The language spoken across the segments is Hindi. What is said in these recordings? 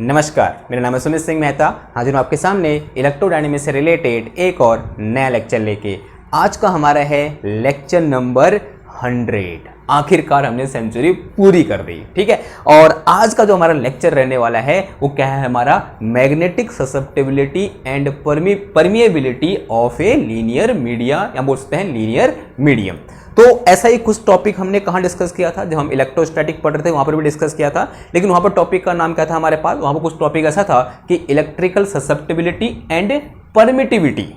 नमस्कार, मेरा नाम है सुमित सिंह मेहता। हाजिर हूँ आपके सामने इलेक्ट्रोडायनेमिक्स से रिलेटेड एक और नया लेक्चर लेके। आज का हमारा है लेक्चर नंबर 100। आखिरकार हमने सेंचुरी पूरी कर दी, ठीक है। और आज का जो हमारा लेक्चर रहने वाला है वो क्या है, हमारा magnetic susceptibility and permeability of a linear media, या बोल सकते हैं लीनियर मीडियम। तो ऐसा ही कुछ टॉपिक हमने कहाँ डिस्कस किया था, जब हम इलेक्ट्रोस्टैटिक पढ़ रहे थे वहां पर भी डिस्कस किया था। लेकिन वहां पर टॉपिक का नाम क्या था हमारे पास, वहां पर कुछ टॉपिक ऐसा था कि electrical susceptibility and permittivity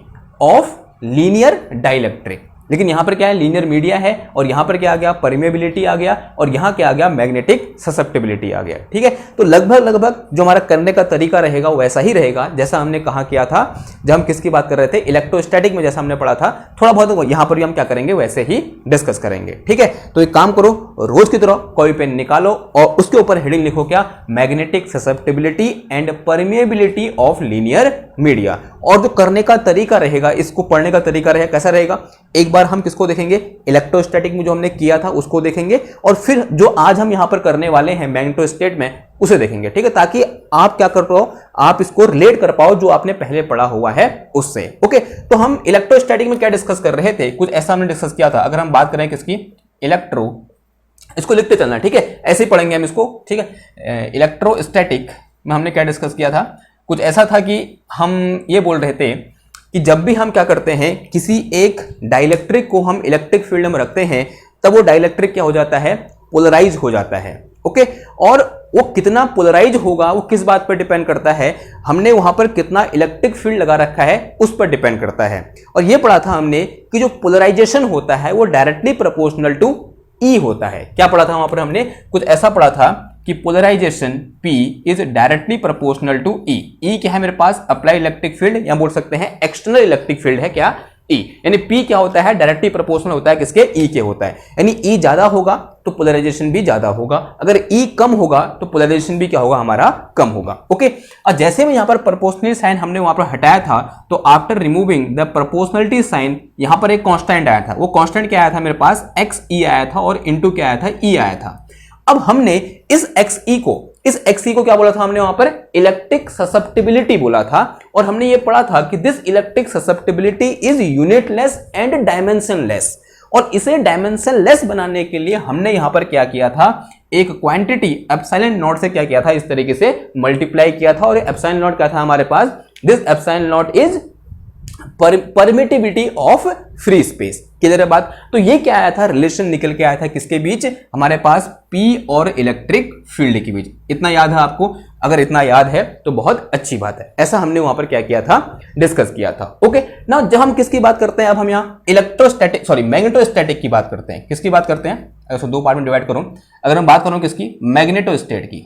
of linear dielectric. लेकिन यहां पर क्या है, लीनियर मीडिया है, और यहां पर क्या आ गया, परमिएबिलिटी आ गया, और यहां क्या आ गया, मैग्नेटिक ससेप्टिबिलिटी आ गया, ठीक है। तो लगभग जो हमारा करने का तरीका रहेगा वैसा ही रहेगा जैसा हमने कहा किया था जब हम किसकी बात कर रहे थे, इलेक्ट्रोस्टैटिक में जैसा हमने पढ़ा था। थोड़ा बहुत यहां पर भी हम क्या करेंगे वैसे ही डिस्कस करेंगे, ठीक है। तो एक काम करो, रोज की तरह कोई पेन निकालो और उसके ऊपर हेडिंग लिखो क्या, magnetic susceptibility and permeability of linear media. और जो करने का तरीका रहेगा, इसको पढ़ने का तरीका रहेगा कैसा रहेगा, एक बार हम किसको देखेंगे, इलेक्ट्रोस्टैटिक में जो हमने किया था उसको देखेंगे, और फिर जो आज हम यहां पर करने वाले हैं मैग्नेटोस्टेट में उसे देखेंगे, ठीक है। ताकि आप क्या कर पाओ, आप इसको रिलेट कर पाओ जो आपने पहले पढ़ा हुआ है उससे। ओके, तो हम इलेक्ट्रोस्टैटिक में क्या डिस्कस कर रहे थे, कुछ ऐसा हमने डिस्कस किया था। अगर हम बात करें किसकी, इलेक्ट्रो, इसको लिखते चलना, ठीक है, ऐसे ही पढ़ेंगे हम इसको, ठीक है। इलेक्ट्रोस्टैटिक में हमने क्या डिस्कस किया था, कुछ ऐसा था कि हम ये बोल रहे थे कि जब भी हम क्या करते हैं, किसी एक डाइलेक्ट्रिक को हम इलेक्ट्रिक फील्ड में रखते हैं तब वो डाइलेक्ट्रिक क्या हो जाता है, पोलराइज हो जाता है। ओके, और वो कितना पोलराइज होगा वो किस बात पर डिपेंड करता है, हमने वहां पर कितना इलेक्ट्रिक फील्ड लगा रखा है उस पर डिपेंड करता है। और ये पढ़ा था हमने कि जो पोलराइजेशन होता है वो डायरेक्टली प्रोपोर्शनल टू ई होता है। क्या पढ़ा था वहां पर, हमने कुछ ऐसा पढ़ा था कि polarization P is directly proportional to E। E क्या है मेरे पास, अप्लाई इलेक्ट्रिक फील्ड, या बोल सकते हैं एक्सटर्नल इलेक्ट्रिक फील्ड है क्या, E। यानी P क्या होता है, डायरेक्टली प्रोपोर्शनल होता है किसके, E के होता है। यानी E ज्यादा होगा तो पोलराइजेशन भी ज्यादा होगा, अगर E कम होगा तो पोलराइजेशन भी क्या होगा, हमारा कम होगा। ओके, और जैसे में यहां पर प्रोपोर्शनल साइन हमने वहां पर हटाया था, तो after removing the proportionality sign यहां पर एक कांस्टेंट आया था। वो कांस्टेंट क्या आया था मेरे पास, XE आया था, और इंटू क्या आया था, E आया था। अब हमने इस XE को क्या बोला था, हमने वहां पर इलेक्ट्रिक ससेप्टिबिलिटी बोला था, और हमने ये पढ़ा था कि this electric susceptibility is unitless and dimensionless. और इसे डायमेंशनलेस बनाने के लिए हमने यहां पर क्या किया था, एक क्वांटिटी एप्सिलॉन नॉट से क्या किया था, इस तरीके से मल्टीप्लाई किया था। और एप्सिलॉन नॉट क्या था हमारे पास, this epsilon naught is permittivity of free space. Clear है बात। तो ये क्या आया था, रिलेशन निकल के आया था किसके बीच, हमारे पास P और इलेक्ट्रिक फील्ड के बीच। इतना याद है आपको, अगर इतना याद है तो बहुत अच्छी बात है। ऐसा हमने वहां पर क्या किया था, डिस्कस किया था। ओके, नाउ जब हम किसकी बात करते हैं, अब हम यहाँ मैग्नेटोस्टैटिक की बात करते हैं। किसकी बात करते हैं, अगर दो पार्ट में डिवाइड करूं, अगर हम बात करूं किसकी, मैग्नेटोस्टेट की,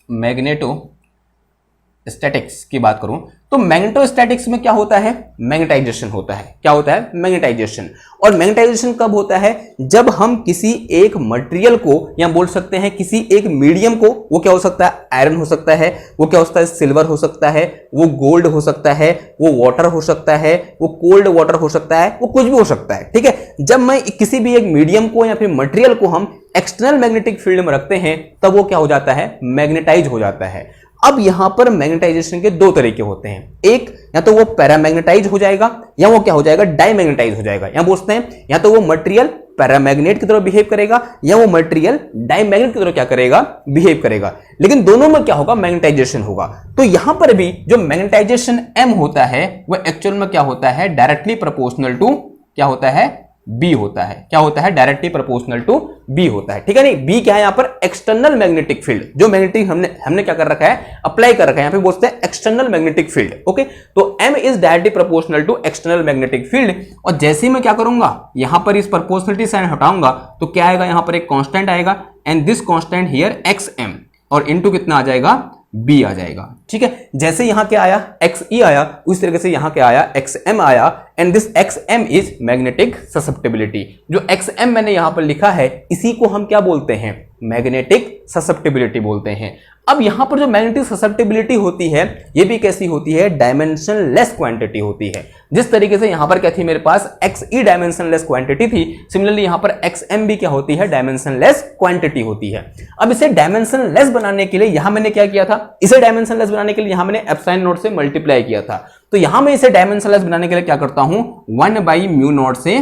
मैग्नेटोस्टैटिक्स की बात करूं, तो मैग्नेटोस्टैटिक्स में क्या होता है, मैग्नेटाइजेशन होता है। क्या होता है, मैग्नेटाइजेशन। और मैग्नेटाइजेशन कब होता है, जब हम किसी एक मटेरियल को, या बोल सकते हैं किसी एक मीडियम को, वो क्या हो सकता है, आयरन हो सकता है, वो क्या हो सकता है, सिल्वर हो सकता है, वो गोल्ड हो सकता है, वो वाटर हो सकता है, वो कोल्ड वाटर हो सकता है, वो कुछ भी हो सकता है, ठीक है। जब मैं किसी भी एक मीडियम को या फिर मटेरियल को हम एक्सटर्नल मैग्नेटिक फील्ड में रखते हैं तब वो क्या हो जाता है, मैग्नेटाइज हो जाता है। अब यहां पर मैग्नेटाइजेशन के दो तरीके होते हैं, एक या तो वो पैरामैग्नेटाइज हो जाएगा, या वो क्या हो जाएगा, डाईमैग्नेटाइज हो जाएगा। या बोलते हैं या तो वो मटेरियल पैरामैग्नेट की तरह बिहेव करेगा, या वो मटेरियल डाईमैग्नेट की तरह क्या करेगा, बिहेव करेगा। लेकिन दोनों में क्या होगा, मैग्नेटाइजेशन होगा। तो यहां पर भी जो मैग्नेटाइजेशन M होता है वो एक्चुअल में क्या होता है, डायरेक्टली प्रोपोर्शनल टू क्या होता है, B होता है। क्या होता है, डायरेक्टली प्रोपोर्शनल टू B होता है, ठीक है। नहीं, B क्या है यहाँ पर, एक्सटर्नल मैग्नेटिक फील्ड, जो मैग्नेटिक हमने क्या कर रखा है, अप्लाई कर रखा है, यहाँ पे बोलते हैं एक्सटर्नल मैग्नेटिक फील्ड। ओके, तो M is directly proportional to external magnetic field. और जैसे ही मैं क्या करूंगा, यहां पर इस प्रोपोर्शनलिटी साइन हटाऊंगा तो क्या आएगा, यहां पर एक कांस्टेंट आएगा, and this constant here XM, और इनटू कितना आ जाएगा, B आ जाएगा। ठीक है, जैसे यहां क्या आया XE आया, उस तरीके से यहां क्या आया XM आया, and this XM is magnetic susceptibility. जो XM मैंने यहां पर लिखा है इसी को हम क्या बोलते हैं, मैग्नेटिक ससेप्टिबिलिटी बोलते हैं। अब यहां पर जो मैग्नेटिक ससेप्टिबिलिटी होती है ये भी कैसी होती है, डायमेंशनलेस क्वांटिटी होती है। जिस तरीके से यहां पर क्या थी मेरे पास XE डायमेंशनलेस क्वांटिटी थी, सिमिलरली यहां पर XM भी क्या होती है, डायमेंशनलेस क्वांटिटी होती है। अब इसे डायमेंशनलेस बनाने के लिए यहां मैंने क्या किया था, इसे डायमेंशनलेस बनाने के लिए यहां मैंने एप्सिलॉन नॉट से मल्टीप्लाई किया था। तो यहां मैं इसे डायमेंशनलेस बनाने के लिए क्या करता हूं, 1/μ0 से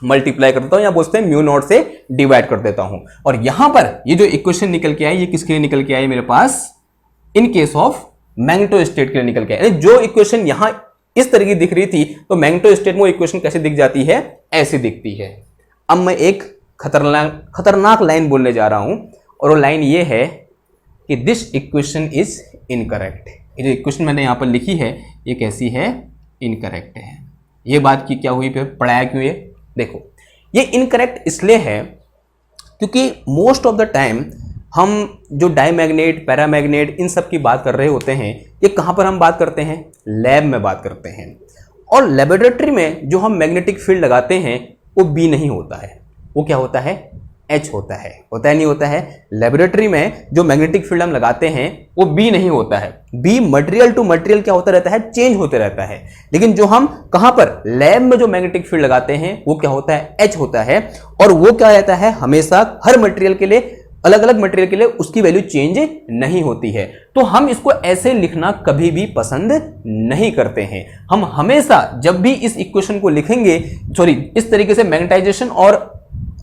मल्टीप्लाई कर देता हूं, या बोलते हैं म्यू नॉट से डिवाइड कर देता हूं। और यहां पर ये जो इक्वेशन निकल के आई ये किसके लिए निकल के आई मेरे पास, इन केस ऑफ मैग्नेटोस्टेट के लिए निकल के आई। जो इक्वेशन यहां इस तरह की दिख रही थी तो मैग्नेटोस्टेट में इक्वेशन कैसे दिख जाती है, ऐसी दिखती है। अब मैं एक खतरनाक लाइन बोलने जा रहा हूं और वो लाइन ये है कि दिस इक्वेशन इज इनकरेक्ट। ये जो इक्वेशन मैंने यहां पर लिखी है ये कैसी है, इनकरेक्ट है। ये बात की क्या हुई, फिर पढ़ाया क्यों ये, देखो ये इनकरेक्ट इसलिए है क्योंकि मोस्ट ऑफ द टाइम हम जो डायमैग्नेट, पैरामैग्नेट इन सब की बात कर रहे होते हैं, ये कहां पर हम बात करते हैं, लैब में बात करते हैं। और लेबोरेटरी में जो हम मैग्नेटिक फील्ड लगाते हैं वो बी नहीं होता है, वो क्या होता है, H होता है नहीं होता है। लेबोरेटरी में जो मैग्नेटिक फील्ड हम लगाते हैं वो बी नहीं होता है। बी मटेरियल टू मटेरियल क्या होता रहता है, चेंज होते रहता है। लेकिन जो हम कहां पर, लैब में जो मैग्नेटिक फील्ड लगाते हैं वो क्या होता है, H होता है। और वो क्या रहता है, हमेशा हर मटेरियल के लिए, अलग अलग मटेरियल के लिए उसकी वैल्यू चेंज नहीं होती है। तो हम इसको ऐसे लिखना कभी भी पसंद नहीं करते हैं। हम हमेशा जब भी इस इक्वेशन को लिखेंगे, इस तरीके से मैग्नेटाइजेशन और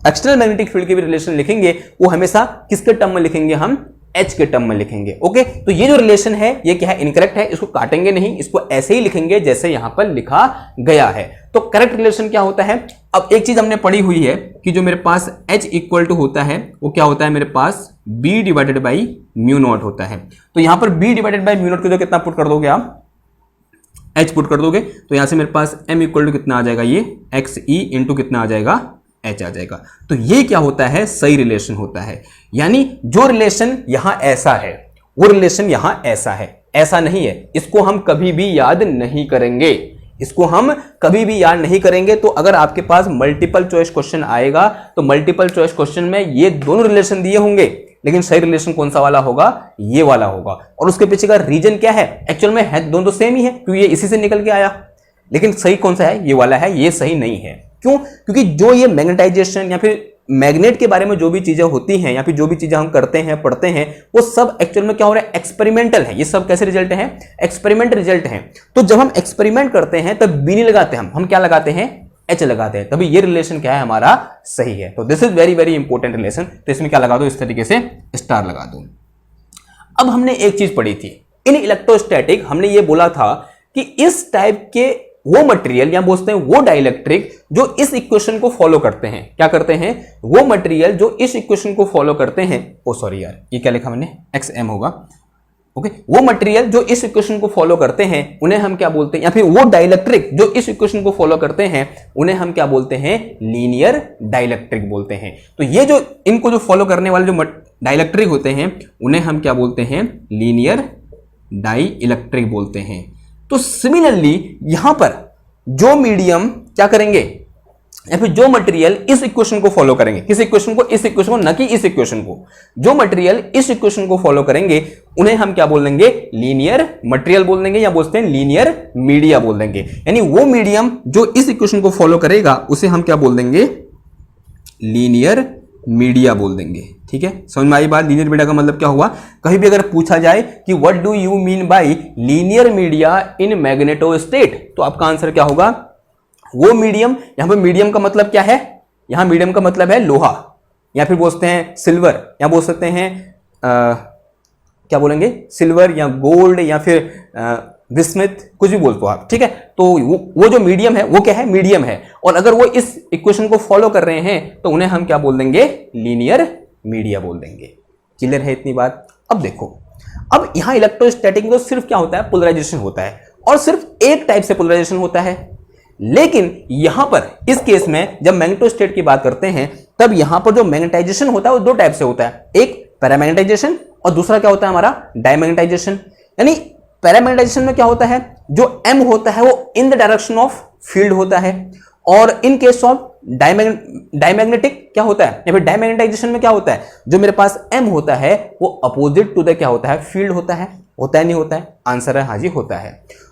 एक्सटर्नल मैग्नेटिक फील्ड के भी रिलेशन लिखेंगे, वो हमेशा किसके टर्म में लिखेंगे, हम H के टर्म में लिखेंगे। ओके, तो ये जो रिलेशन है ये क्या है, इनकरेक्ट है। इसको काटेंगे नहीं, इसको ऐसे ही लिखेंगे जैसे यहां पर लिखा गया है। तो करेक्ट रिलेशन क्या होता है, अब एक चीज हमने पढ़ी हुई है कि जो मेरे पास H इक्वल टू होता है वो क्या होता है, मेरे पास B divided by mu not होता है। तो यहां पर B divided by mu not को कितना पुट कर दोगे आप, H पुट कर दोगे, तो यहां से मेरे पास M इक्वल टू कितना आ जाएगा, ये XE इंटू कितना आ जाएगा, H आ जाएगा। तो ये क्या होता है, सही रिलेशन होता है। यानी जो रिलेशन यहां ऐसा है वो रिलेशन यहां ऐसा है, ऐसा नहीं है। इसको हम कभी भी याद नहीं करेंगे, इसको हम कभी भी याद नहीं करेंगे। तो अगर आपके पास मल्टीपल चॉइस क्वेश्चन आएगा तो मल्टीपल चॉइस क्वेश्चन में ये दोनों रिलेशन दिए होंगे, लेकिन सही रिलेशन कौन सा वाला होगा, ये वाला होगा। और उसके पीछे का रीजन क्या है, एक्चुअल में है दोनों सेम ही है क्योंकि ये इसी से निकल के आया, लेकिन सही कौन सा है, ये वाला है, ये सही नहीं है। क्यों, क्योंकि जो ये मैग्नेटाइजेशन या फिर मैग्नेट के बारे में जो भी चीजें होती हैं या फिर जो भी चीजें हम करते हैं, पढ़ते हैं, वो सब एक्चुअल में क्या हो रहा है, एक्सपेरिमेंटल है। ये सब कैसे रिजल्ट हैं, एक्सपेरिमेंट रिजल्ट हैं। तो जब हम एक्सपेरिमेंट करते हैं तब बी नहीं लगाते, हम क्या लगाते हैं, H लगाते हैं, तभी ये रिलेशन क्या है हमारा, सही है। तो this is very very important relation. तो इसमें क्या लगा दो, इस तरीके से स्टार लगा दो। अब हमने एक चीज पढ़ी थी इन इलेक्ट्रोस्टैटिक, हमने ये बोला था कि इस टाइप के वो मटेरियल या बोलते हैं वो डाइलेक्ट्रिक जो इस इक्वेशन को फॉलो करते हैं, क्या करते हैं, वो मटेरियल जो इस इक्वेशन को फॉलो करते हैं, ओ सॉरी यार ये क्या लिखा मैंने, XM होगा। ओके, वो मटेरियल जो इस इक्वेशन को फॉलो करते हैं उन्हें हम क्या बोलते हैं, या फिर वो डाइलेक्ट्रिक जो इस इक्वेशन को फॉलो करते हैं उन्हें हम क्या बोलते हैं, लीनियर डाइलेक्ट्रिक बोलते हैं। तो ये जो इनको जो फॉलो करने वाले जो डाइलेक्ट्रिक होते हैं उन्हें हम क्या बोलते हैं, लीनियर डाई इलेक्ट्रिक बोलते हैं। तो सिमिलरली यहां पर जो मीडियम क्या करेंगे या फिर जो मटेरियल इस इक्वेशन को फॉलो करेंगे, किस इक्वेशन को, इस इक्वेशन को, न कि इस इक्वेशन को, जो मटेरियल इस इक्वेशन को फॉलो करेंगे उन्हें हम क्या बोल देंगे, लीनियर मटेरियल बोल देंगे, या बोलते हैं लीनियर मीडिया बोल देंगे। यानी वो मीडियम जो इस इक्वेशन को फॉलो करेगा उसे हम क्या बोल देंगे, लीनियर मीडिया बोल देंगे। ठीक है, समझ में आई बात। लीनियर मीडिया का मतलब क्या हुआ, कहीं भी अगर पूछा जाए कि what do you mean by linear media in magnetostatics, तो आपका आंसर क्या होगा, वो मीडियम। यहां पर मीडियम का मतलब क्या है, यहां मीडियम का मतलब है लोहा, या फिर बोलते हैं सिल्वर, या बोल सकते हैं क्या बोलेंगे, सिल्वर या गोल्ड या फिर विस्मित, कुछ भी बोलते हो आप। ठीक है, तो वो जो मीडियम है वो क्या है, मीडियम है। और अगर वो इस इक्वेशन को फॉलो कर रहे हैं तो उन्हें हम क्या बोल देंगे, लीनियर मीडिया बोल देंगे। क्लियर है इतनी बात। अब देखो, अब यहां इलेक्ट्रोस्टैटिक में तो सिर्फ क्या होता है, पोलराइजेशन होता है, और सिर्फ एक टाइप से पोलराइजेशन होता है। लेकिन यहां पर इस केस में जब मैग्नेटोस्टेट की बात करते हैं तब यहां पर जो मैग्नेटाइजेशन होता है वो दो टाइप से होता है, एक पैरामैग्नेटाइजेशन और दूसरा क्या होता है हमारा, डायमैग्नेटाइजेशन। यानी पैरामैग्नेटाइजेशन में क्या होता है, जो m होता है वो in the direction of field होता है, और इन केस ऑफ डायमैग्नेटिक क्या होता है, या फिर डायमैग्नेटाइजेशन में क्या होता है, जो मेरे पास m होता है वो अपोजिट टू द क्या होता है, फील्ड होता है नहीं होता है? आंसर है हाँ जी, होता है।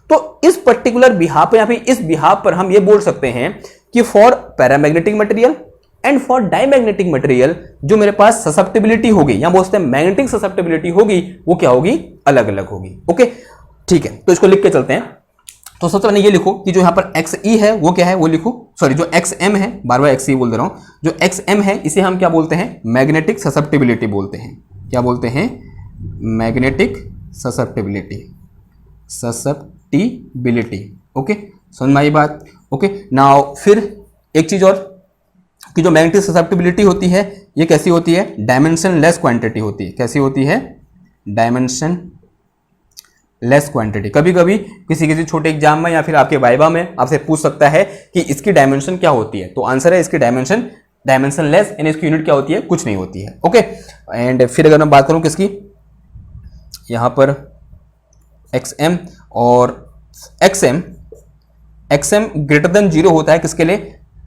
तो इस पर्टिकुलर बिहाफ पे या फिर इस बिहाफ पर हम ये बोल सकते हैं कि for paramagnetic material and for diamagnetic material जो मेरे पास ससेप्टिबिलिटी होगी या बोलते हैं मैग्नेटिक ससेप्टिबिलिटी होगी, वो क्या होगी, अलग अलग होगी। ओके ठीक है, तो इसको लिख के चलते हैं। तो सबसे पहले ये लिखो कि जो यहां पर XE है वो क्या है, वो लिखो, सॉरी जो XM है, बार बार XE बोल दे रहा हूं, जो XM है इसे हम क्या बोलते हैं, मैग्नेटिक ससेप्टिबिलिटी बोलते हैं। क्या बोलते हैं, मैग्नेटिक ससेप्टिबिलिटी, ओके समझ में आई बात। ओके नाउ फिर एक चीज और कि जो मैग्नेटिक ससेप्टिबिलिटी होती है ये कैसी होती है, डायमेंशन लेस क्वांटिटी होती है। कैसी होती है, डायमेंशन लेस क्वांटिटी। कभी कभी किसी छोटे एग्जाम में या फिर आपके वाइवा में आपसे पूछ सकता है कि इसकी डायमेंशन क्या होती है, तो आंसर है इसकी डायमेंशन लेस, यानी इसकी यूनिट क्या होती है, कुछ नहीं होती है। ओके एंड फिर अगर मैं बात करूं किसकी, यहां पर XM और XM ग्रेटर देन 0 होता है किसके लिए,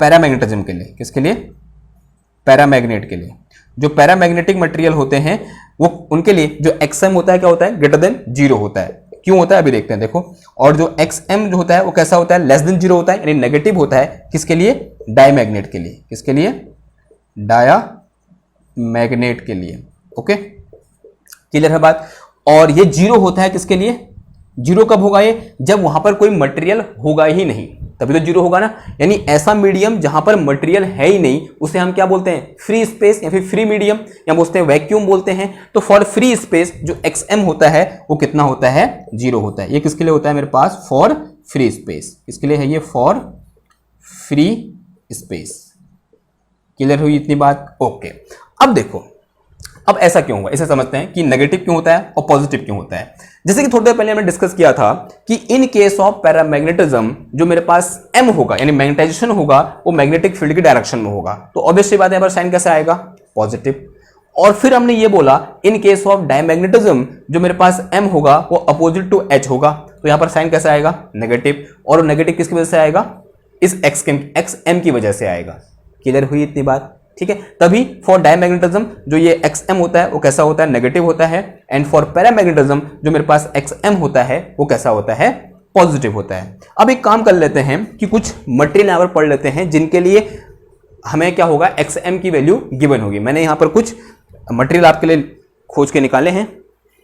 पैरामैग्नेटिज्म के लिए। किसके लिए, पैरामैग्नेट के लिए। जो पैरामैग्नेटिक मटेरियल होते हैं वो उनके लिए जो XM होता है क्या होता है, ग्रेटर देन 0 होता है। क्यों होता है अभी देखते हैं, देखो। और जो XM जो होता है वो कैसा होता है, लेस देन 0 होता है, यानी नेगेटिव होता है। किसके लिए, डायमैग्नेट के लिए। किसके लिए, डायमैग्नेट के लिए। ओके क्लियर है बात। और ये 0 होता है किसके लिए, 0 कब होगा ये, जब वहां पर कोई मटेरियल होगा ही नहीं, तभी तो 0 होगा ना। यानी ऐसा मीडियम जहां पर मटेरियल है ही नहीं उसे हम क्या बोलते हैं, फ्री स्पेस या फिर फ्री मीडियम या बोलते हैं वैक्यूम बोलते हैं। तो फॉर फ्री स्पेस जो XM होता है वो कितना होता है, 0 होता है। ये किसके लिए होता है मेरे पास, फॉर फ्री स्पेस। किसके लिए है ये, फॉर फ्री स्पेस। क्लियर हुई इतनी बात। ओके अब देखो, अब ऐसा क्यों हुआ, इसे समझते हैं कि नेगेटिव क्यों होता है और पॉजिटिव क्यों होता है। जैसे कि थोड़ी देर पहले हमने डिस्कस किया था कि इन केस ऑफ पैरामैग्नेटिज्म जो मेरे पास M होगा यानी मैग्नेटाइजेशन होगा वो मैग्नेटिक फील्ड की डायरेक्शन में होगा, तो ऑब्वियसली बात है यहाँ पर साइन कैसे आएगा, पॉजिटिव। और फिर हमने ये बोला इन केस ऑफ डायमैग्नेटिज्म जो मेरे पास M होगा वो अपोजिट टू H होगा, तो यहाँ पर साइन कैसे आएगा, नेगेटिव। और नेगेटिव किसकी वजह से आएगा, इस XM की वजह से आएगा। क्लियर हुई इतनी बात, ठीक है। तभी फॉर डायमैग्नेटिज्म जो ये XM होता है वो कैसा होता है, नेगेटिव होता है। एंड फॉर पैरामैग्नेटिज्म जो मेरे पास XM होता है वो कैसा होता है, पॉजिटिव होता है। अब एक काम कर लेते हैं कि कुछ मटेरियल यहाँ पर पढ़ लेते हैं जिनके लिए हमें क्या होगा, XM की वैल्यू गिवन होगी। मैंने यहाँ पर कुछ मटेरियल आपके लिए खोज के निकाले हैं,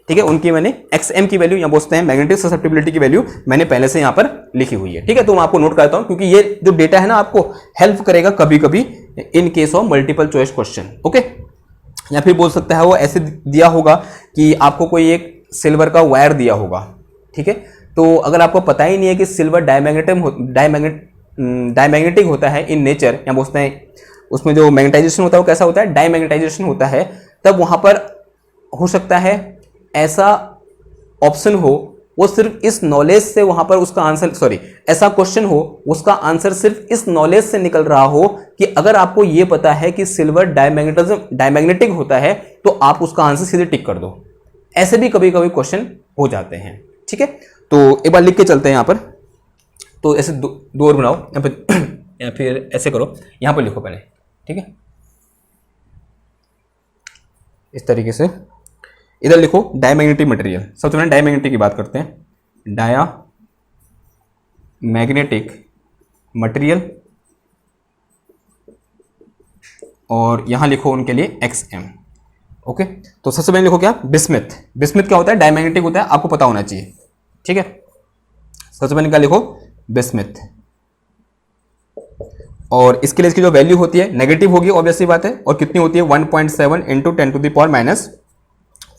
ठीक है। उनकी मैंने XM की वैल्यू या बोलते हैं मैग्नेटिक ससेप्टिबिलिटी की वैल्यू मैंने पहले से यहाँ पर लिखी हुई है, ठीक है। तो मैं आपको नोट करता हूँ क्योंकि ये जो डेटा है ना आपको हेल्प करेगा कभी कभी इन case of multiple choice question. Okay या फिर बोल सकता है वो ऐसे दिया होगा कि आपको कोई एक सिल्वर का वायर दिया होगा, ठीक है। तो अगर आपको पता ही नहीं है कि सिल्वर डायमैग्नेटिक होता है इन नेचर, या बोलते हैं उसमें जो मैग्नेटाइजेशन होता है वो कैसा होता है, डायमैग्नेटाइजेशन होता है, तब वहां पर हो सकता है ऐसा ऑप्शन हो वो सिर्फ इस नॉलेज से वहां पर उसका आंसर, सॉरी ऐसा क्वेश्चन हो उसका आंसर सिर्फ इस नॉलेज से निकल रहा हो कि अगर आपको ये पता है कि सिल्वर डायमैग्नेटिक होता है तो आप उसका आंसर सीधे टिक कर दो। ऐसे भी कभी कभी क्वेश्चन हो जाते हैं, ठीक है। तो एक बार लिख के चलते हैं यहाँ पर। तो ऐसे दो और बनाओ यहाँ पर या फिर ऐसे करो, यहाँ पर लिखो पहले, ठीक है। इस तरीके से इधर लिखो डायमैग्नेटिक मटेरियल। सबसे पहले डायमैग्नेटिक की बात करते हैं, डायमैग्नेटिक मटेरियल, और यहां लिखो उनके लिए XM। ओके तो सबसे पहले लिखो क्या, बिस्मिथ। बिस्मिथ क्या होता है, डायमैग्नेटिक होता है, आपको पता होना चाहिए, ठीक है। सबसे पहले क्या लिखो, बिस्मिथ। और इसके लिए इसकी जो वैल्यू होती है नेगेटिव होगी, ऑब्वियसली बात है। और कितनी होती है, 1.7 ×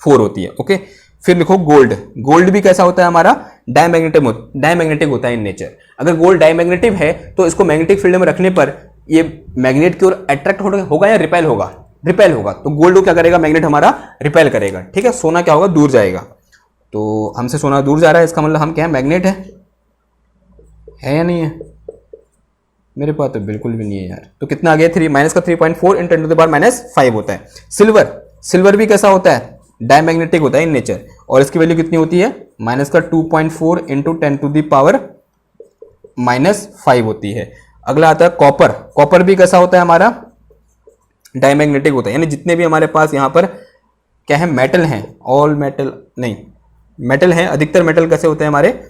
10⁻⁴ होती है। ओके फिर लिखो गोल्ड। गोल्ड भी कैसा होता है हमारा, डायमैग्नेटिक होता है इन नेचर। अगर गोल्ड डायमैग्नेटिक है तो इसको मैग्नेटिक फील्ड में रखने पर ये मैग्नेट की ओर अट्रैक्ट होगा या रिपेल होगा, रिपेल होगा। तो गोल्ड को क्या करेगा, मैग्नेट हमारा रिपेल करेगा, ठीक है। सोना क्या होगा, दूर जाएगा। तो हमसे सोना दूर जा रहा है, इसका मतलब हम क्या है, मैग्नेट है या नहीं है, मेरे पास तो बिल्कुल भी नहीं है यार। तो कितना आ गया, 3-3.4 × 10⁻⁵ होता है। सिल्वर भी कैसा होता है, डायमैग्नेटिक होता है इन नेचर, और इसकी वैल्यू कितनी होती है, माइनस का 2.4 इंटू 10⁻⁻5 होती है। अगला आता है कॉपर। कॉपर भी कैसा होता है हमारा, डायमैग्नेटिक होता है, यानी जितने भी हमारे पास यहाँ पर क्या है, मेटल हैं, ऑल मेटल नहीं, मेटल हैं, अधिकतर मेटल कैसे होते हैं हमारे,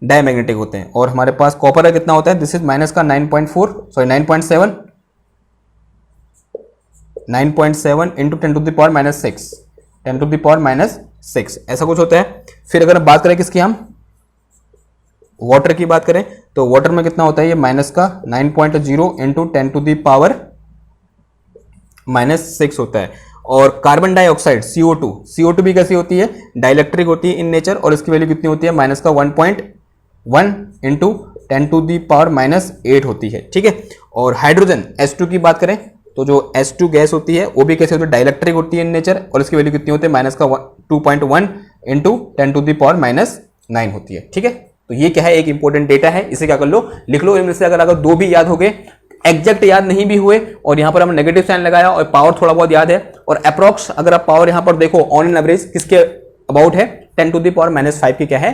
डायमैग्नेटिक होते हैं। और हमारे पास कॉपर का कितना होता है, दिस इज माइनस का 9.7 इंटू 10⁻⁻6 10⁻⁻6 ऐसा कुछ होता है। फिर अगर बात करें किसकी, हम वाटर की बात करें तो वाटर में कितना होता है, ये माइनस का 9.0 इंटू 10⁻⁻6 होता है। और कार्बन डाइऑक्साइड CO2 भी कैसी होती है, डाइलेक्ट्रिक होती है इन नेचर, और इसकी वैल्यू कितनी होती है, माइनस का 1.1 इंटू 10⁻⁸ होती है, ठीक है। और हाइड्रोजन H2 की बात करें तो जो H2 गैस होती है वो भी कैसे होती है, डाइलेक्ट्रिक होती है इन नेचर, और इसकी वैल्यू कितनी होती है, माइनस का 2.1 इंटू 10⁻⁹ होती है, ठीक है। तो ये क्या है, एक इंपॉर्टेंट डेटा है, इसे क्या कर लो, लिख लो। इनमें से अगर दो भी याद हो गए, एग्जैक्ट याद नहीं भी हुए, और यहां पर हमने नेगेटिव साइन लगाया और पावर थोड़ा बहुत याद है, और अप्रॉक्स अगर आप पावर यहां पर देखो ऑन एन एवरेज किसके अबाउट है, 10⁻⁻5 की क्या है,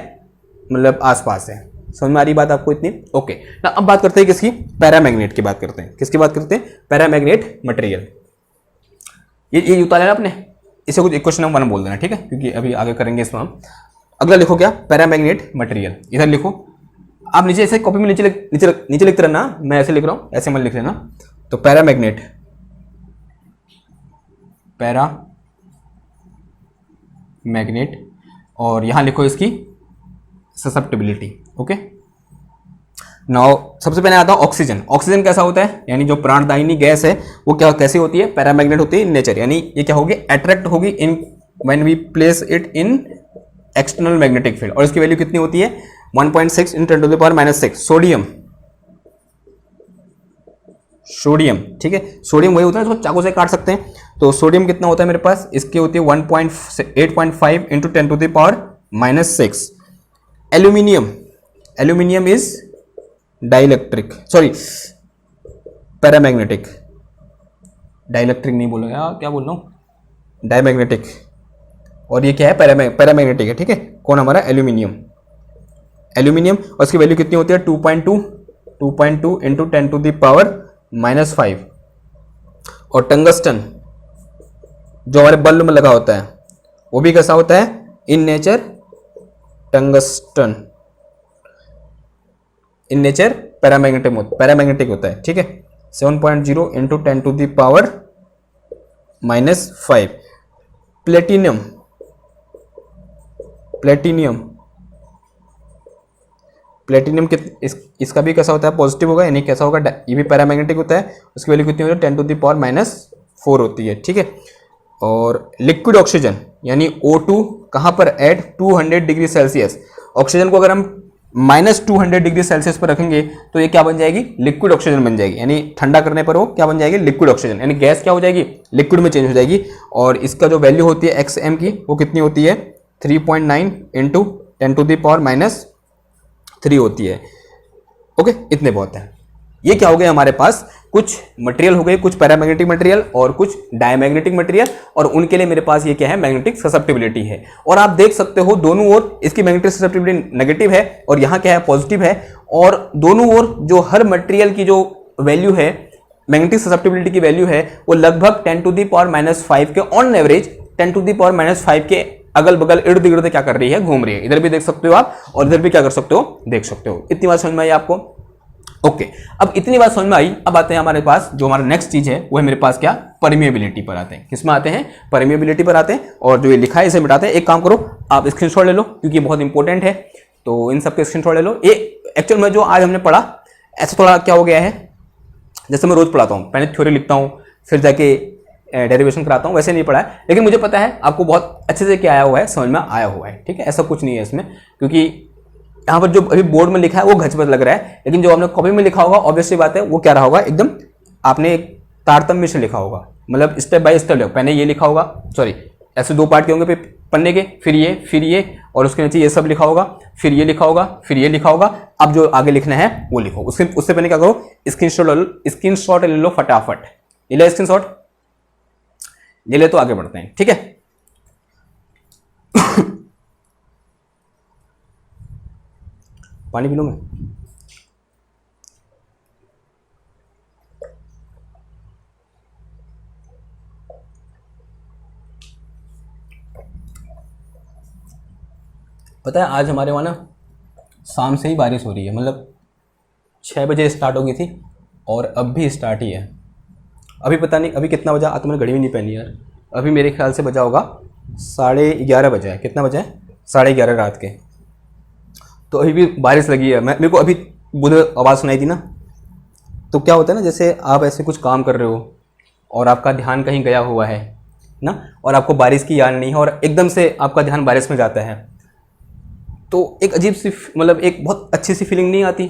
मतलब आसपास है। समझ में आ रही बात आपको इतनी, ओके ना। अब बात करते हैं किसकी, पैरामैग्नेट की बात करते हैं। किसकी बात करते हैं, पैरामैग्नेट मटेरियल। ये उतारा आपने, इसे कुछ क्वेश्चन नंबर 1 बोल देना, ठीक है, क्योंकि अभी आगे करेंगे इसमें हम। अगला लिखो क्या, पैरामैग्नेट मटेरियल, इधर लिखो आप, नीचे ऐसे कॉपी में नीचे लिखते रहना, मैं ऐसे लिख रहा हूं, ऐसे मत लिख लेना। तो पैरामैग्नेट, और यहां लिखो इसकी ससेप्टिबिलिटी, ओके। नाउ सबसे पहले आता है ऑक्सीजन। ऑक्सीजन कैसा होता है, यानी जो प्राणदायिनी गैस है वो क्या कैसी होती है, पैरामैग्नेट होती है इन नेचर, यानी ये क्या होगी, अट्रैक्ट होगी in when we place it in external magnetic field. और इसकी वैल्यू कितनी होती है, 1.6 इंटू 10⁻⁻6। सोडियम, ठीक है, सोडियम वही होता है जो चाकू से काट सकते हैं। तो सोडियम कितना होता है मेरे पास, इसकी होती है 8.5 into 10⁻⁻6। Aluminium is dielectric, sorry paramagnetic, dielectric नहीं बोलेगा, क्या बोल रहा हूं, डायमैग्नेटिक। और ये क्या है, पैरामैग्नेटिक है, ठीक है। कौन हमारा, एल्यूमिनियम, और इसकी वैल्यू कितनी होती है, 2.2 इंटू 10⁻⁻5। और टंगस्टन जो हमारे बल्ब में लगा होता है वो भी कैसा होता है, in nature tungsten, in nature paramagnetic होता है, ठीक है। 7.0 इंटू 10⁻⁻5। प्लेटिनियम इसका भी कैसा होता है, पॉजिटिव होगा, यानी कैसा होगा, ये भी पैरामैग्नेटिक होता है, उसकी वैल्यू कितनी होती है, 10⁻⁻4 होती है, ठीक है। और लिक्विड ऑक्सीजन यानी O2 कहां पर, एट 200 डिग्री सेल्सियस। ऑक्सीजन को अगर हम -200 डिग्री सेल्सियस पर रखेंगे तो ये क्या बन जाएगी, लिक्विड ऑक्सीजन बन जाएगी, यानी ठंडा करने पर वो क्या बन जाएगी, लिक्विड ऑक्सीजन, यानी गैस क्या हो जाएगी, लिक्विड में चेंज हो जाएगी। और इसका जो वैल्यू होती है XM की, वो कितनी होती है, 3.9 इंटू 10⁻³ होती है, ओके। इतने बहुत है। ये क्या हो गए हमारे पास, कुछ मटेरियल हो गए, कुछ पैरामैग्नेटिक मटेरियल और कुछ डायमैग्नेटिक मटेरियल, और उनके लिए मेरे पास ये क्या है, मैग्नेटिक ससेप्टिबिलिटी है। और आप देख सकते हो दोनों ओर इसकी मैग्नेटिक ससेप्टिबिलिटी नेगेटिव है और यहाँ क्या है, पॉजिटिव है। और दोनों ओर जो हर मटेरियल की जो वैल्यू है, मैग्नेटिक ससेप्टिबिलिटी की वैल्यू है, वो लगभग 10⁻⁵ के ऑन एवरेज 10⁻⁵ के अगल बगल इर्द गिर्द क्या कर रही है, घूम रही है। इधर भी देख सकते हो आप और इधर भी क्या कर सकते हो, देख सकते हो। इतनी बात समझ में आई आपको, ओके। अब इतनी बात समझ में आई, अब आते हैं हमारे पास जो हमारा नेक्स्ट चीज है, वो है मेरे पास क्या, परमिएबिलिटी पर आते हैं। किस में आते हैं, परमिएबिलिटी पर आते हैं। और जो ये लिखा है इसे मिटाते हैं। एक काम करो, आप स्क्रीनशॉट ले लो क्योंकि बहुत इंपॉर्टेंट है, तो इन सबके स्क्रीनशॉट ले लो। ये एक्चुअल में जो आज हमने पढ़ा, ऐसा थोड़ा क्या हो गया है, जैसे मैं रोज पढ़ाता हूँ, पहले थ्योरी लिखता हूँ फिर जाके डेरिवेशन कराता हूँ, वैसे नहीं पढ़ा है। लेकिन मुझे पता है आपको बहुत अच्छे से क्या आया हुआ है, समझ में आया हुआ है, ठीक है। ऐसा कुछ नहीं है इसमें, क्योंकि यहाँ पर जो अभी बोर्ड में लिखा है वो घचपच लग रहा है, लेकिन जो हमने कॉपी में लिखा होगा ऑब्वियसली बात है वो क्या रहा होगा, एकदम आपने एक तारतम्य से लिखा होगा, मतलब स्टेप बाय स्टेप लिखा। पहले ये लिखा होगा, सॉरी ऐसे 2 पार्ट के होंगे पन्ने के, फिर ये और उसके नीचे ये सब लिखा होगा, फिर ये लिखा होगा, फिर ये लिखा होगा। अब जो आगे लिखना है वो लिखो। उससे पहले क्या करो, स्क्रीनशॉट ले लो फटाफट। ये ले स्क्रीनशॉट, ये ले, तो आगे बढ़ते हैं, ठीक है। पानी पी लूँ मैं? पता है आज हमारे वहाँ ना शाम से ही बारिश हो रही है, मतलब 6 बजे स्टार्ट हो गई थी और अब भी स्टार्ट ही है। अभी पता नहीं अभी कितना बजा, आज तो मैंने घड़ी भी नहीं पहनी यार। अभी मेरे ख्याल से बजा होगा 11:30 बजा है। कितना बजा है? 11:30 रात के। तो अभी भी बारिश लगी है। मेरे को अभी बुध आवाज़ सुनाई थी ना, तो क्या होता है ना, जैसे आप ऐसे कुछ काम कर रहे हो और आपका ध्यान कहीं गया हुआ है ना, और आपको बारिश की याद नहीं है और एकदम से आपका ध्यान बारिश में जाता है, तो एक अजीब सी, मतलब एक बहुत अच्छी सी फीलिंग नहीं आती?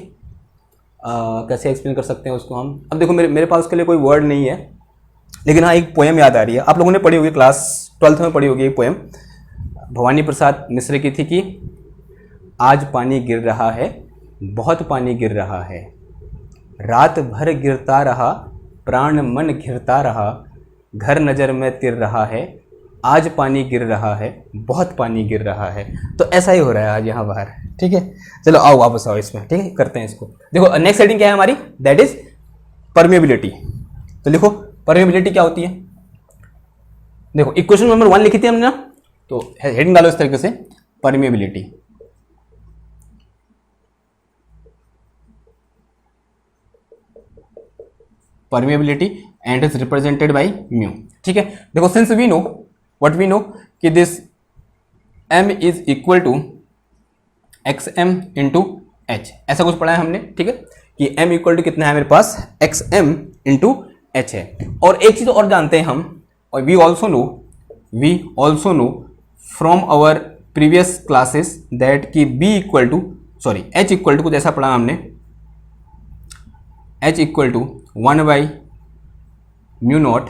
कैसे एक्सप्लेन कर सकते हैं उसको हम? अब देखो मेरे पास उसके लिए कोई वर्ड नहीं है, लेकिन हाँ एक पोएम याद आ रही है। आप लोगों ने पढ़ी होगी, क्लास 12th में पढ़ी होगी एक पोएम, भवानी प्रसाद मिश्र की थी कि आज पानी गिर रहा है, बहुत पानी गिर रहा है, रात भर गिरता रहा, प्राण मन घिरता रहा, घर नज़र में तिर रहा है, आज पानी गिर रहा है, बहुत पानी गिर रहा है। तो ऐसा ही हो रहा है आज यहाँ बाहर। ठीक है, चलो आओ वापस आओ इसमें। ठीक है, करते हैं इसको। देखो नेक्स्ट हेडिंग क्या है हमारी, दैट इज परमेबिलिटी। तो लिखो परमेबिलिटी क्या होती है। देखो इक्वेशन नंबर 1 लिखी थी हमने ना, तो हेडिंग डालो इस तरीके से, permeability. Permeability and is represented by mu. ठीक है, देखो since we know what we know कि this m is equal to xm into H, ऐसा कुछ पढ़ा है हमने। ठीक है, कि m इक्वल टू कितना है मेरे पास, xm इंटू एच है। और एक चीज और जानते हैं हम, और we also know from our previous classes that कि h इक्वल टू कुछ ऐसा पढ़ा हमने, h equal to 1/μ0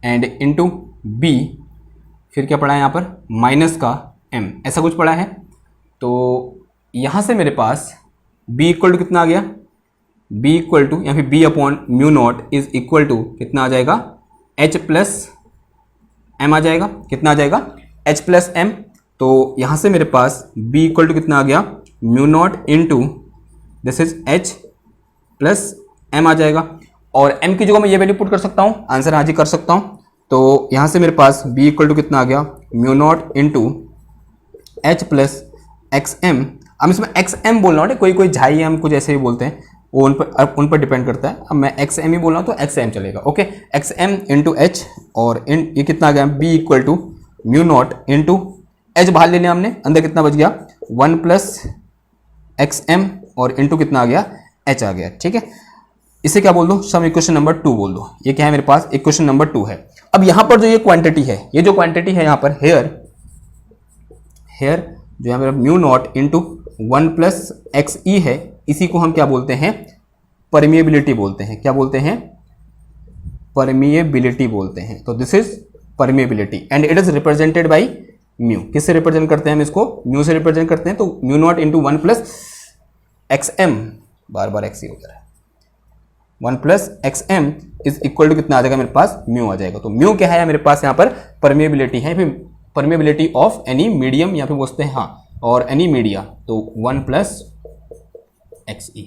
and into b, फिर क्या पढ़ा है यहाँ पर, माइनस का m, ऐसा कुछ पढ़ा है। तो यहाँ से मेरे पास b इक्वल टू कितना आ गया, b इक्वल टू या फिर b upon μ0 is equal to कितना आ जाएगा, h प्लस m आ जाएगा। कितना आ जाएगा, h प्लस m। तो यहाँ से मेरे पास b इक्वल टू कितना आ गया, μ0 into this is h plus m आ जाएगा। और m की जगह मैं ये वैल्यू पुट कर सकता हूँ, आंसर आज ही कर सकता हूँ। तो यहाँ से मेरे पास b इक्वल टू कितना आ गया, μ0 इंटू h प्लस xm। अब इसमें xm बोलना है, कोई झाई हम कुछ ऐसे ही बोलते हैं, वो उन पर डिपेंड करता है। अब मैं xm ही बोल रहा हूँ तो xm चलेगा। ओके, xm इंटू h और ये कितना आ गया, b equal to μ0 into h बाहर ले लिया हमने, अंदर कितना बच गया, 1 प्लस xm और इंटू कितना आ गया, h आ गया। ठीक है, इसे क्या बोल दो, सम इक्वेशन नंबर 2 बोल दो। ये क्या है मेरे पास, इक्वेशन नंबर 2 है। अब यहाँ पर जो ये क्वांटिटी है, ये जो क्वांटिटी है यहाँ पर हेयर जो यहाँ पर μ0 इंटू 1 प्लस xe है, इसी को हम क्या बोलते हैं, परमिएबिलिटी बोलते हैं। क्या बोलते हैं, परमिएबिलिटी बोलते हैं। तो this is permeability and it is represented by mu. किससे रिप्रेजेंट करते हैं हम इसको, म्यू से रिप्रेजेंट करते हैं। तो μ0 इंटू 1 प्लस xm, बार बार x ही हो जा रहा है, 1 plus xm is equal to कितना आ जाएगा मेरे पास, म्यू आ जाएगा। तो म्यू क्या है मेरे पास यहाँ पर, परमिएबिलिटी है, फिर परमिएबिलिटी ऑफ एनी मीडियम या फिर बोलते हैं हाँ, और एनी मीडिया। तो 1 plus xe,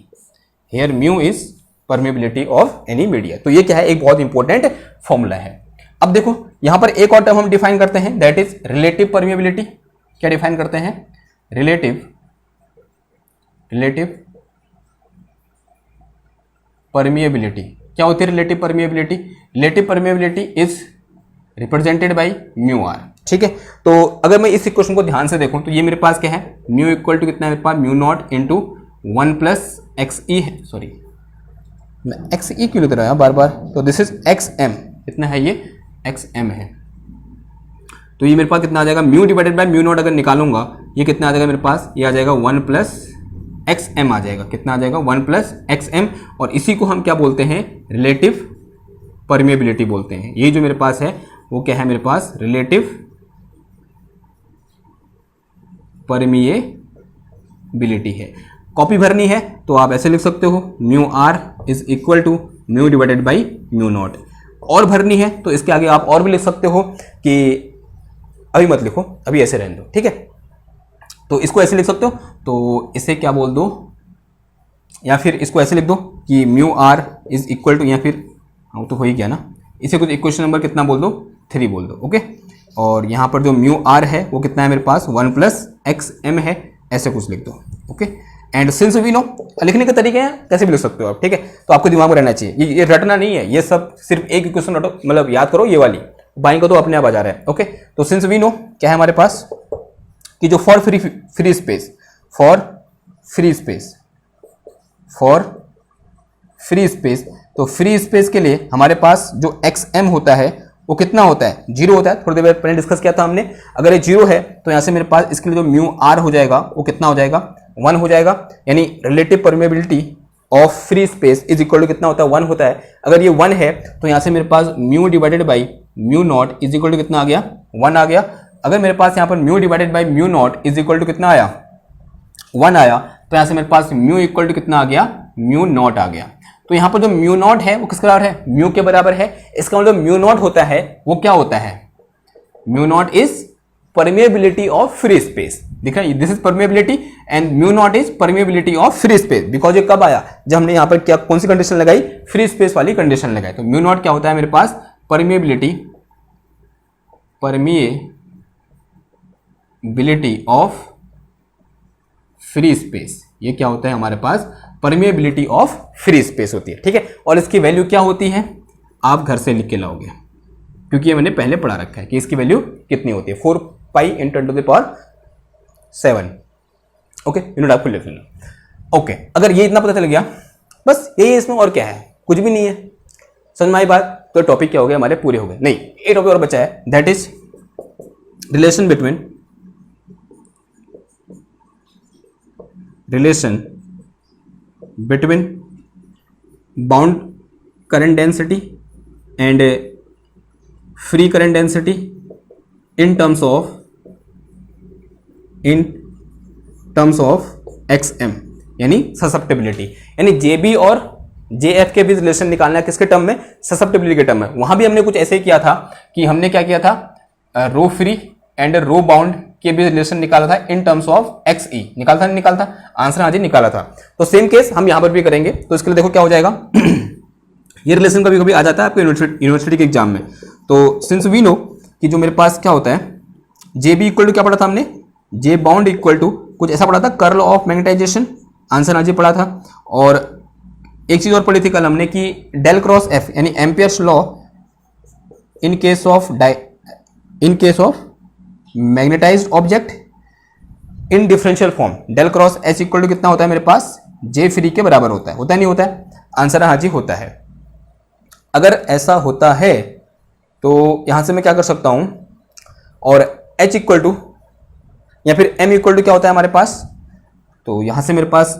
here mu is permeability of any media. तो ये क्या है, एक बहुत इंपॉर्टेंट फॉर्मूला है। अब देखो यहाँ पर एक और टर्म हम डिफाइन करते हैं, दैट इज रिलेटिव परमिएबिलिटी। क्या डिफाइन करते हैं, रिलेटिव परमिएबिलिटी। क्या होती है relative permeability, relative permeability is represented by mu r. ठीक है, तो अगर मैं इस इक्वेशन को ध्यान से देखूं तो ये मेरे पास क्या है, म्यू इक्वल टू कितना है मेरे पास, μ0 इंटू 1 प्लस xe है, सॉरी मैं xe क्यों लिख रहा हूँ बार बार, तो दिस इज xm, कितना है ये, xm है। तो ये मेरे पास कितना आ जाएगा, म्यू डिवाइडेड बाय μ0 अगर निकालूंगा ये कितना आ जाएगा मेरे पास, ये आ जाएगा 1 प्लस xm आ जाएगा। कितना आ जाएगा, 1 प्लस xm, और इसी को हम क्या बोलते हैं, रिलेटिव परमिएबिलिटी बोलते हैं। ये जो मेरे पास है वो क्या है मेरे पास, रिलेटिव परमिएबिलिटी है। कॉपी भरनी है तो आप ऐसे लिख सकते हो, mu r is equal to mu divided by μ0। और भरनी है तो इसके आगे आप और भी लिख सकते हो कि, अभी मत लिखो, अभी ऐसे रहने दो। ठीक है, तो इसको ऐसे लिख सकते हो, तो इसे क्या बोल दो, या फिर इसको ऐसे लिख दो कि mu r is equal to, या फिर हाँ तो हो ही गया ना, इसे कुछ इक्वेशन नंबर कितना बोल दो, 3 बोल दो। ओके, और यहाँ पर जो म्यू आर है वो कितना है मेरे पास, 1 + XM है, ऐसे कुछ लिख दो। Okay, and since we know, लिखने के तरीके हैं कैसे भी लिख सकते हो आप, ठीक है। तो आपको दिमाग में रहना चाहिए, ये रटना नहीं है, ये सब सिर्फ एक इक्वेशन रटो, मतलब याद करो ये वाली, बाई को तो अपने आप आ जा रहा है। ओके, तो सिंस वी नो क्या है हमारे पास कि जो फॉर फ्री स्पेस, तो फ्री स्पेस के लिए हमारे पास जो XM होता है वो कितना होता है, 0 होता है। थोड़ी देर पहले डिस्कस किया था हमने, अगर ये 0 है तो यहाँ से मेरे पास इसके लिए जो म्यू आर हो जाएगा वो कितना हो जाएगा, 1 हो जाएगा। यानी relative permeability of free space is equal to कितना होता है, 1 होता है। अगर ये 1 है तो यहाँ से मेरे पास mu divided by mu naught is equal to कितना आ गया, 1 आ गया। अगर मेरे पास यहाँ पर mu divided by mu naught is equal to कितना आया, 1 आया, तो यहाँ से मेरे पास म्यू इक्वल टू कितना आ गया, म्यू नॉट आ गया। तो यहाँ पर जो म्यू नॉट है वो किसके बराबर है, म्यू के बराबर है। इसका मतलब म्यू नॉट होता है वो क्या होता है, mu naught is permeability of free space. दिख रहा है, this is permeability and mu naught is permeability of free space. Because ये कब आया, जब हमने यहाँ पर क्या कौन सी कंडीशन लगाई, फ्री स्पेस वाली कंडीशन लगाई। तो म्यू नॉट क्या होता है मेरे पास, परमेबिलिटी ऑफ फ्री स्पेस। ये क्या होता है हमारे पास, परमेबिलिटी ऑफ फ्री स्पेस होती है, ठीक है। और इसकी वैल्यू क्या होती है, आप घर से लिख के लाओगे, क्योंकि ये मैंने पहले पढ़ा रखा है कि इसकी वैल्यू कितनी होती है, 4 पाई × 10⁻⁷। ओके, यूनिट आपको लिख लेना। ओके, अगर ये इतना पता चल गया, बस यही है इसमें, और क्या है, कुछ भी नहीं है। समझ में आई बात, तो टॉपिक क्या हो गया हमारे, पूरे हो गए। नहीं, एक टॉपिक और बचा है, that is relation between bound current density and free current density in terms of XM, यानी ससेप्टेबिलिटी। यानी JB और JF के बीच रिलेशन निकालना है, किसके टर्म में, ससेप्टेबिलिटी के टर्म में। वहां भी हमने कुछ ऐसे ही किया था कि हमने क्या किया था, रो फ्री एंड रो बाउंड के बीच रिलेशन निकाला था इन टर्म्स ऑफ XE। निकाला था नहीं निकाला था, आंसर आज ही निकाला था। तो सेम केस हम यहां पर भी करेंगे। तो इसके लिए देखो क्या हो जाएगा ये रिलेशन कभी कभी आ जाता है आपको यूनिवर्सिटी के एग्जाम में। तो सिंस वी नो कि जो मेरे पास क्या होता है, JB इक्वल टू क्या पढ़ा था हमने, J बाउंड इक्वल टू कुछ ऐसा पढ़ा था, कर्ल ऑफ मैग्नेटाइजेशन, आंसर आज ही पढ़ा था। और एक चीज और पढ़ी थी कल हमने कि डेल क्रॉस F यानी Ampere's law in case of magnetized object in differential form, del cross H equal to कितना होता है मेरे पास, J फ्री के बराबर होता है नहीं होता है, आंसर हाँ जी होता है। अगर ऐसा होता है तो यहां से मैं क्या कर सकता हूं, और H इक्वल टू या फिर M इक्वल टू क्या होता है हमारे पास, तो यहां से मेरे पास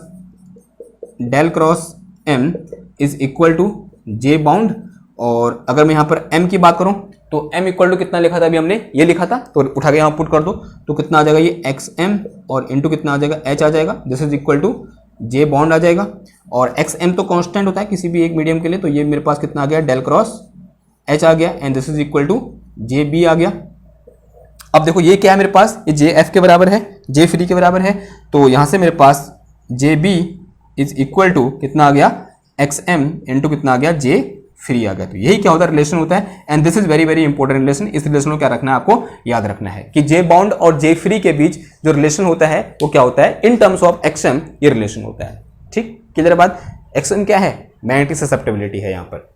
del cross M is equal to J bound. और अगर मैं यहां पर M की बात करूं तो M इक्वल टू कितना लिखा था अभी हमने, ये लिखा था, तो उठा के यहाँ पुट कर दो तो कितना आ जाएगा, ये XM और इंटू कितना आ जाएगा, H आ जाएगा। This is equal to J bound आ जाएगा। और XM तो कांस्टेंट होता है किसी भी एक मीडियम के लिए, तो ये मेरे पास कितना आ गया, डेल क्रॉस H आ गया and this is equal to JB आ गया। अब देखो ये क्या है मेरे पास, ये JF के बराबर है, J फ्री के बराबर है। तो यहाँ से मेरे पास JB इज इक्वल टू कितना आ गया, XM इंटू कितना आ गया, J फ्री आ गया। तो यही क्या होता है, रिलेशन होता है। And this is very very important relation. इस रिलेशन को क्या रखना है, आपको याद रखना है कि J बाउंड और J फ्री के बीच जो रिलेशन होता है वो क्या होता है, इन टर्म्स ऑफ XM ये रिलेशन होता है। ठीक, क्लियर बात। XM क्या है, मैग्नेटिक ससेप्टेबिलिटी है। यहाँ पर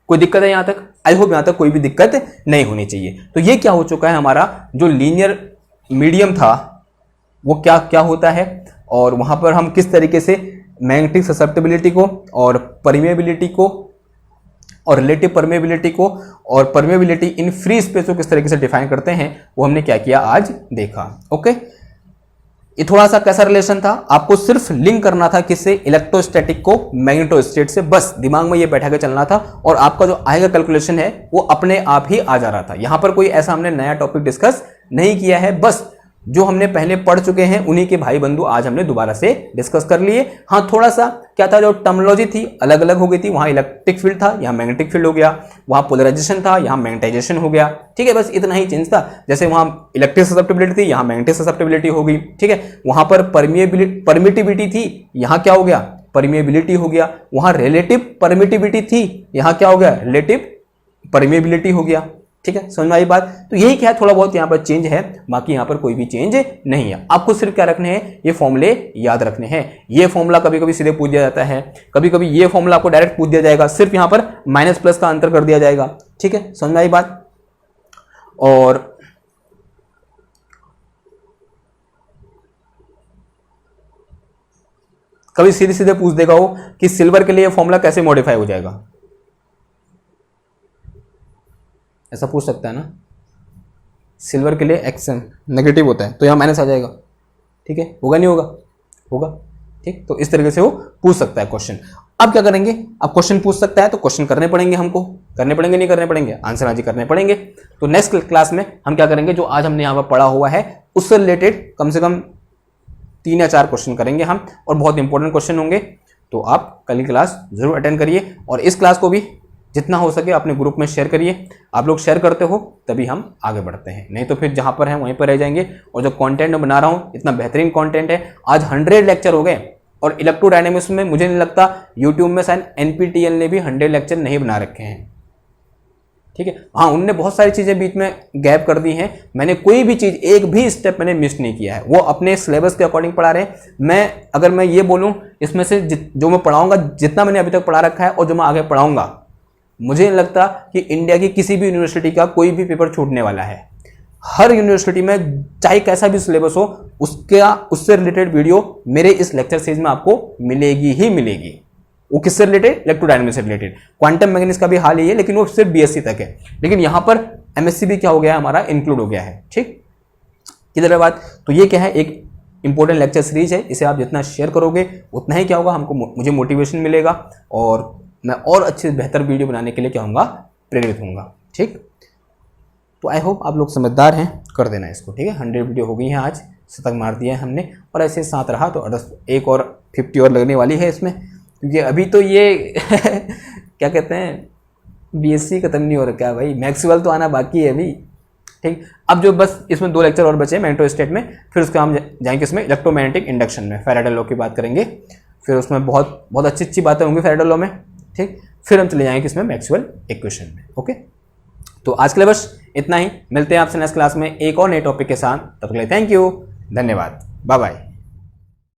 कोई दिक्कत है यहाँ तक, आई होप यहाँ तक कोई भी दिक्कत नहीं होनी चाहिए। तो ये क्या हो चुका है, हमारा जो लीनियर मीडियम था वो क्या क्या होता है, और वहां पर हम किस तरीके से मैग्नेटिक ससेप्टेबिलिटी को और परमेबिलिटी को और रिलेटिव परमेबिलिटी को और परमेबिलिटी इन फ्री स्पेस को किस तरीके से डिफाइन करते हैं, वो हमने क्या किया, आज देखा। ओके, ये थोड़ा सा कैसा रिलेशन था, आपको सिर्फ लिंक करना था किससे, इलेक्ट्रोस्टैटिक को मैग्नेटोस्टेट से, बस दिमाग में ये बैठा के चलना था और आपका जो आएगा कैलकुलेशन है वो अपने आप ही आ जा रहा था। यहां पर कोई ऐसा हमने नया टॉपिक डिस्कस नहीं किया है, बस जो हमने पहले पढ़ चुके हैं उन्हीं के भाई बंधु आज हमने दोबारा से डिस्कस कर लिए। हाँ, थोड़ा सा क्या था, जो टर्मिनोलॉजी थी अलग अलग हो गई थी। वहां इलेक्ट्रिक फील्ड था, यहाँ मैग्नेटिक फील्ड हो गया। वहां पोलराइजेशन था, यहाँ मैग्नेटाइजेशन हो गया। ठीक है, बस इतना ही चेंज था। जैसे वहां इलेक्ट्रिक ससेप्टिबिलिटी थी, यहाँ मैग्नेटिक ससेप्टिबिलिटी हो गई। ठीक है, वहां पर परमिटिविटी थी, यहाँ क्या हो गया, परमिएबिलिटी हो गया। वहां रिलेटिव परमिटिविटी थी, यहाँ क्या हो गया, रिलेटिव परमिएबिलिटी हो गया। ठीक है, समझ में आई बात। तो यही क्या है, थोड़ा बहुत यहाँ पर चेंज है, बाकी यहाँ पर कोई भी चेंज नहीं है। आपको सिर्फ क्या रखने हैं, ये फॉर्मूले याद रखने हैं। ये फॉर्मूला कभी कभी सीधे पूछ दिया जाता है, कभी कभी ये फॉर्मूला आपको डायरेक्ट पूछ दिया जाएगा, सिर्फ यहाँ पर माइनस प्लस का अंतर कर दिया जाएगा। ठीक है, समझ में आई बात। और कभी सीधे सीधे पूछ देगा वो कि सिल्वर के लिए फॉर्मूला कैसे मॉडिफाई हो जाएगा, ऐसा पूछ सकता है ना। सिल्वर के लिए एक्स नेगेटिव होता है तो यहाँ माइनस आ जाएगा। ठीक है, होगा नहीं होगा, होगा। ठीक, तो इस तरीके से वो पूछ सकता है क्वेश्चन। अब क्या करेंगे, अब क्वेश्चन पूछ सकता है तो क्वेश्चन करने पड़ेंगे, हमको करने पड़ेंगे, नहीं करने पड़ेंगे, आंसर आज ही करने पड़ेंगे। तो नेक्स्ट क्लास में हम क्या करेंगे, जो आज हमने यहाँ पर पढ़ा हुआ है उससे रिलेटेड कम से कम 3 या 4 क्वेश्चन करेंगे हम, और बहुत इंपॉर्टेंट क्वेश्चन होंगे। तो आप कल की क्लास जरूर अटेंड करिए, और इस क्लास को भी जितना हो सके अपने ग्रुप में शेयर करिए। आप लोग शेयर करते हो तभी हम आगे बढ़ते हैं, नहीं तो फिर जहां पर है वहीं पर रह जाएंगे। और जो कंटेंट मैं बना रहा हूं इतना बेहतरीन कंटेंट है, आज 100 लेक्चर हो गए। और इलेक्ट्रोडायनेमिक्स में मुझे नहीं लगता यूट्यूब में शायद एनपीटीईएल ने भी 100 लेक्चर नहीं बना रखे हैं। ठीक है, हाँ, उनने बहुत सारी चीज़ें बीच में गैप कर दी हैं। मैंने कोई भी चीज़, एक भी स्टेप मैंने मिस नहीं किया है। वो अपने सिलेबस के अकॉर्डिंग पढ़ा रहे हैं। अगर मैं ये बोलूँ, इसमें से जो मैं पढ़ाऊंगा, जितना मैंने अभी तक पढ़ा रखा है और जो मैं आगे पढ़ाऊंगा, मुझे नहीं लगता कि इंडिया की किसी भी यूनिवर्सिटी का कोई भी पेपर छूटने वाला है। हर यूनिवर्सिटी में चाहे कैसा भी सिलेबस हो, उससे रिलेटेड वीडियो मेरे इस लेक्चर सीरीज में आपको मिलेगी ही मिलेगी। वो किससे रिलेटेड, इलेक्ट्रोडायनेमिक्स से रिलेटेड। क्वांटम मैकेनिक्स का भी हाल ही है, लेकिन वो सिर्फ बीएससी तक है। लेकिन यहां पर एमएससी भी क्या हो गया है, हमारा इंक्लूड हो गया है। ठीक, किधर बात। तो ये क्या है, एक इंपॉर्टेंट लेक्चर सीरीज है। इसे आप जितना शेयर करोगे उतना ही क्या होगा, मुझे मोटिवेशन मिलेगा, और मैं और अच्छे बेहतर वीडियो बनाने के लिए क्या होऊंगा, प्रेरित होऊंगा। ठीक, तो आई होप आप लोग समझदार हैं, कर देना इसको। ठीक है, 100 वीडियो हो गई हैं, आज शतक मार दिया है हमने, और ऐसे साथ रहा तो एक और 50 और लगने वाली है इसमें, क्योंकि अभी तो ये क्या कहते हैं, बीएससी खत्म नहीं हो रखा है भाई, मैक्सवेल तो आना बाकी है अभी। ठीक, अब जो बस इसमें 2 लेक्चर और बचे हैं मैग्नेटोस्टेट में, फिर उसका हम जाएंगे इसमें इलेक्ट्रोमैग्नेटिक इंडक्शन में, फैराडे लॉ की बात करेंगे। फिर उसमें बहुत बहुत अच्छी अच्छी बातें होंगी फैराडे लॉ में। ठीक, फिर हम चले जाएंगे इसमें मैक्सवेल इक्वेशन में। ओके, तो आज के लिए बस इतना ही। मिलते हैं आपसे नेक्स्ट क्लास में एक और नए टॉपिक के साथ। तब तक के लिए थैंक यू, धन्यवाद, बाय बाय।